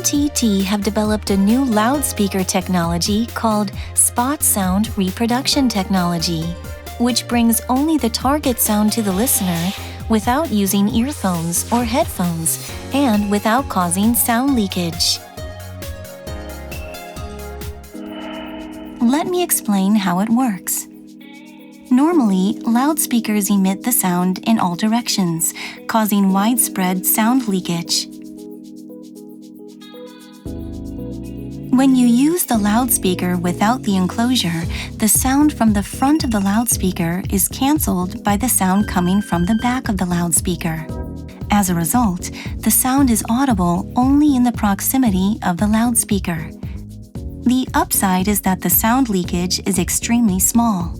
NTT have developed a new loudspeaker technology called Spot-sound-reproduction technology, which brings only the target sound to the listener without using earphones or headphones and without causing sound leakage. Let me explain how it works. Normally, loudspeakers emit the sound in all directions, causing widespread sound leakage. When you use the loudspeaker without the enclosure, the sound from the front of the loudspeaker is cancelled by the sound coming from the back of the loudspeaker. As a result, the sound is audible only in the proximity of the loudspeaker. The upside is that the sound leakage is extremely small.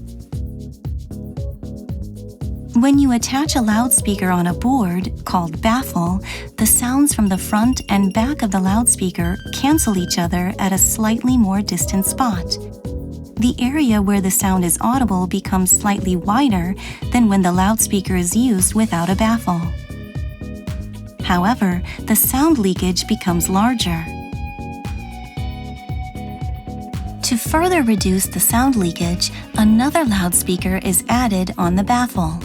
When you attach a loudspeaker on a board, called baffle, the sounds from the front and back of the loudspeaker cancel each other at a slightly more distant spot. The area where the sound is audible becomes slightly wider than when the loudspeaker is used without a baffle. However, the sound leakage becomes larger. To further reduce the sound leakage, another loudspeaker is added on the baffle.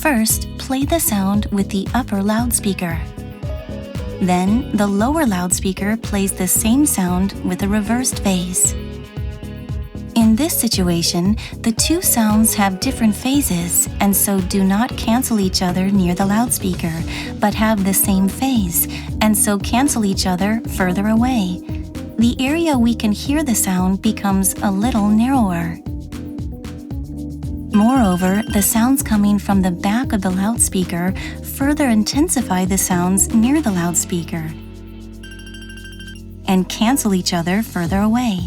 First, play the sound with the upper loudspeaker. Then, the lower loudspeaker plays the same sound with a reversed phase. In this situation, the two sounds have different phases and so do not cancel each other near the loudspeaker, but have the same phase and so cancel each other further away. The area we can hear the sound becomes a little narrower. Moreover, the sounds coming from the back of the loudspeaker further intensify the sounds near the loudspeaker and cancel each other further away.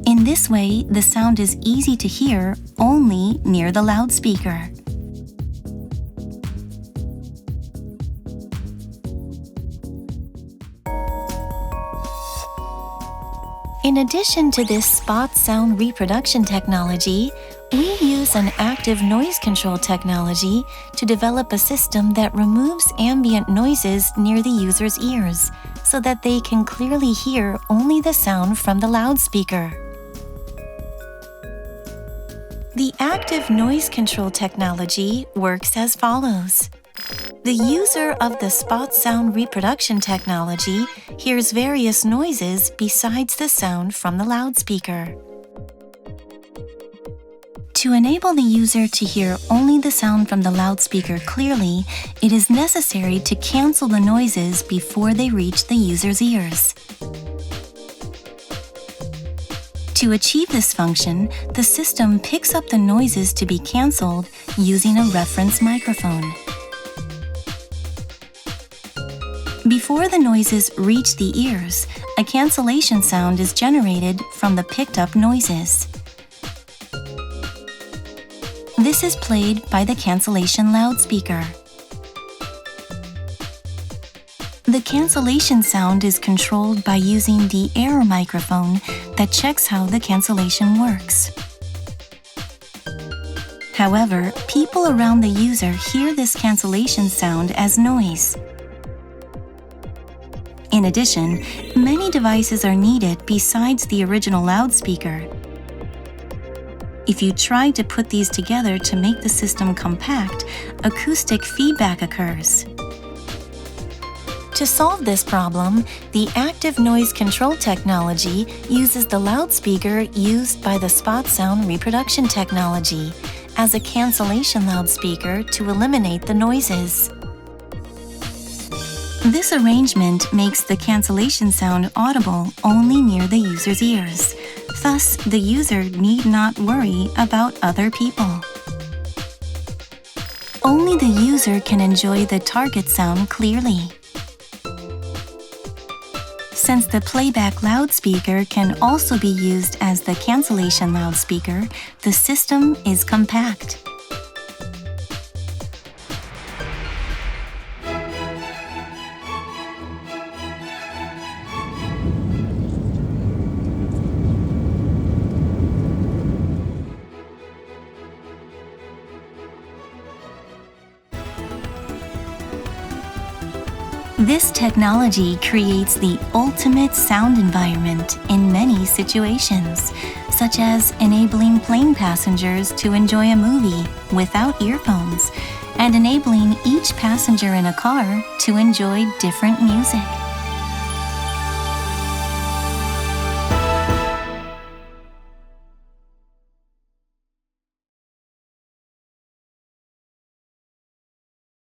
In this way, the sound is easy to hear only near the loudspeaker. In addition to this spot sound reproduction technology, we use an active noise control technology to develop a system that removes ambient noises near the user's ears so that they can clearly hear only the sound from the loudspeaker. The active noise control technology works as follows. The user of the spot sound reproduction technology hears various noises besides the sound from the loudspeaker. To enable the user to hear only the sound from the loudspeaker clearly, it is necessary to cancel the noises before they reach the user's ears. To achieve this function, the system picks up the noises to be canceled using a reference microphone. Before the noises reach the ears, a cancellation sound is generated from the picked-up noises. This is played by the cancellation loudspeaker. The cancellation sound is controlled by using the error microphone that checks how the cancellation works. However, people around the user hear this cancellation sound as noise. In addition, many devices are needed besides the original loudspeaker. If you try to put these together to make the system compact, acoustic feedback occurs. To solve this problem, the active noise control technology uses the loudspeaker used by the spot sound reproduction technology as a cancellation loudspeaker to eliminate the noises. This arrangement makes the cancellation sound audible only near the user's ears. Thus, the user need not worry about other people. Only the user can enjoy the target sound clearly. Since the playback loudspeaker can also be used as the cancellation loudspeaker, the system is compact. This technology creates the ultimate sound environment in many situations, such as enabling plane passengers to enjoy a movie without earphones, and enabling each passenger in a car to enjoy different music.